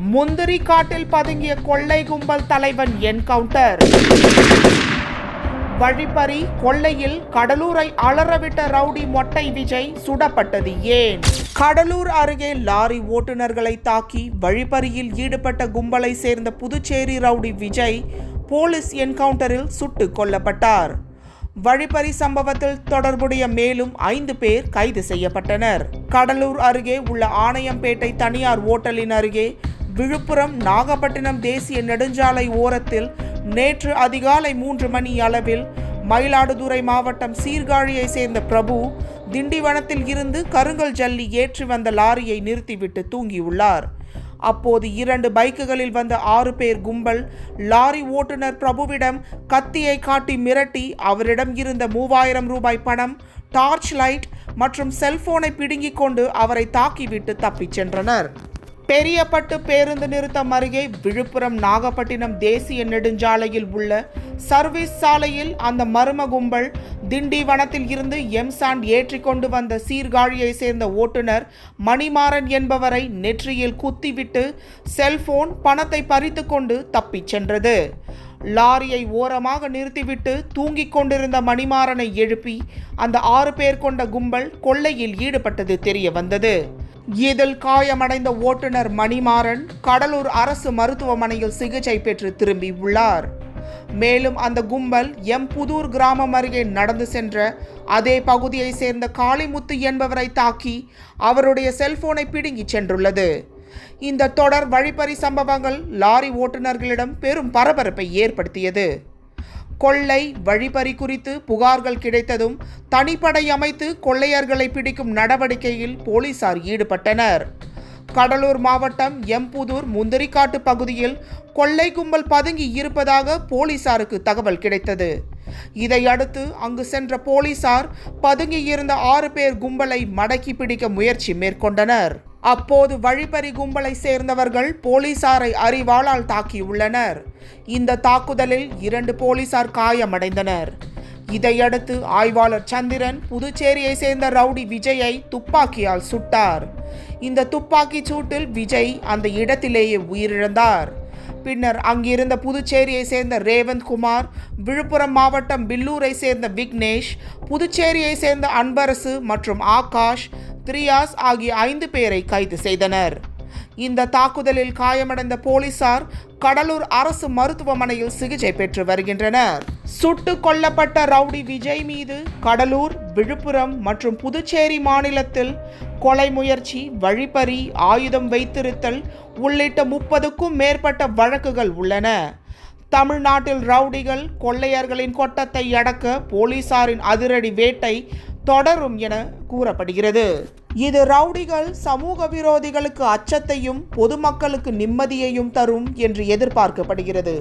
முந்திரி காட்டில் பதுங்கிய கொள்ளை கும்பல் தலைவன் என்கவுண்டர். வழிப்பறி கொள்ளையில் கடலூரை அலறவிட்ட ரவுடி மொட்டை விஜய் சுடப்பட்டது ஏன்? கடலூர் அருகே லாரி ஓட்டுநர்களை தாக்கி வழிப்பறியில் ஈடுபட்ட கும்பலை சேர்ந்த புதுச்சேரி ரவுடி விஜய் போலீஸ் என்கவுண்டரில் சுட்டுக் கொல்லப்பட்டார். வழிப்பறி சம்பவத்தில் தொடர்புடைய மேலும் 5 பேர் கைது செய்யப்பட்டனர். கடலூர் அருகே உள்ள ஆணையம்பேட்டை தனியார் ஓட்டலின் அருகே விழுப்புரம் நாகப்பட்டினம் தேசிய நெடுஞ்சாலை ஓரத்தில் நேற்று அதிகாலை 3 மணி அளவில் மயிலாடுதுறை மாவட்டம் சீர்காழியை சேர்ந்த பிரபு திண்டிவனத்தில் இருந்து கருங்கல் ஜல்லி ஏற்றி வந்த லாரியை நிறுத்திவிட்டு தூங்கியுள்ளார். அப்போது 2 பைக்குகளில் வந்த 6 பேர் கும்பல் லாரி ஓட்டுநர் பிரபுவிடம் கத்தியை காட்டி மிரட்டி அவரிடம் இருந்த 3000 ரூபாய் பணம், டார்ச் லைட் மற்றும் செல்போனை பிடுங்கிக் கொண்டு அவரை தாக்கிவிட்டு தப்பிச் சென்றனர். பெரியப்பட்டு பேருந்து நிறுத்தம் அருகே விழுப்புரம் நாகப்பட்டினம் தேசிய நெடுஞ்சாலையில் உள்ள சர்வீஸ் சாலையில் அந்த மர்ம கும்பல் திண்டிவனத்தில் இருந்து எம்சாண்ட் ஏற்றி கொண்டு வந்த சீர்காழியை சேர்ந்த ஓட்டுநர் மணிமாறன் என்பவரை நெற்றியில் குத்திவிட்டு செல்போன், பணத்தை பறித்து கொண்டு தப்பிச் சென்றது. லாரியை ஓரமாக நிறுத்திவிட்டு தூங்கிக் கொண்டிருந்த மணிமாறனை எழுப்பி அந்த 6 பேர் கொண்ட கும்பல் கொள்ளையில் ஈடுபட்டது தெரிய வந்தது. இதில் காயமடைந்த ஓட்டுநர் மணிமாறன் கடலூர் அரசு மருத்துவமனையில் சிகிச்சை பெற்று திரும்பியுள்ளார். மேலும் அந்த கும்பல் புதூர் கிராமம் அருகே நடந்து சென்ற அதே பகுதியை சேர்ந்த காளிமுத்து என்பவரை தாக்கி அவருடைய செல்போனை பிடுங்கி சென்றுள்ளது. இந்த தொடர் வழிப்பறி சம்பவங்கள் லாரி ஓட்டுநர்களிடம் பெரும் பரபரப்பை ஏற்படுத்தியது. கொள்ளை வழிப்பறி குறித்து புகார்கள் கிடைத்ததும் தனிப்படை அமைத்து கொள்ளையர்களை பிடிக்கும் நடவடிக்கையில் போலீசார் ஈடுபட்டனர். கடலூர் மாவட்டம் புதூர் முந்திரிக்காட்டு பகுதியில் கொள்ளை கும்பல் பதுங்கி இருப்பதாக போலீசாருக்கு தகவல் கிடைத்தது. இதையடுத்து அங்கு சென்ற போலீசார் பதுங்கி இருந்த 6 பேர் கும்பலை மடக்கி பிடிக்க முயற்சி மேற்கொண்டனர். அப்போது வழிப்பறி கும்பலை சேர்ந்தவர்கள் போலீசாரை அரிவாளால் தாக்கியுள்ளனர். இந்த தாக்குதலில் 2 போலீசார் காயமடைந்தனர். இதையடுத்து ஆய்வாளர் சந்திரன் புதுச்சேரியை சேர்ந்த ரவுடி விஜயை துப்பாக்கியால் சுட்டார். இந்த துப்பாக்கி சூட்டில் விஜய் அந்த இடத்திலேயே உயிரிழந்தார். பின்னர் அங்கிருந்த புதுச்சேரியை சேர்ந்த ரேவந்த் குமார், விழுப்புரம் மாவட்டம் பில்லூரை சேர்ந்த விக்னேஷ், புதுச்சேரியை சேர்ந்த அன்பரசு மற்றும் ஆகாஷ், திரியாஸ் ஆகிய 5 பேரை கைது செய்தனர். இந்த தாக்குதலில் காயமடைந்த போலீசார் கடலூர் அரசு மருத்துவமனையில் சிகிச்சை பெற்று வருகின்றனர். சுட்டுக் கொல்லப்பட்ட ரவுடி விஜய் மீது கடலூர், விழுப்புரம் மற்றும் புதுச்சேரி மாநிலத்தில் கொலை முயற்சி, வழிப்பறி, ஆயுதம் வைத்திருத்தல் உள்ளிட்ட 30க்கும் மேற்பட்ட வழக்குகள் உள்ளன. தமிழ்நாட்டில் ரவுடிகள், கொள்ளையர்களின் கொட்டத்தை அடக்க போலீசாரின் அதிரடி வேட்டை தொடரும் என கூறப்படுகிறது. இது ரவுடிகள், சமூக விரோதிகளுக்கு அச்சத்தையும் பொதுமக்களுக்கு நிம்மதியையும் தரும் என்று எதிர்பார்க்கப்படுகிறது.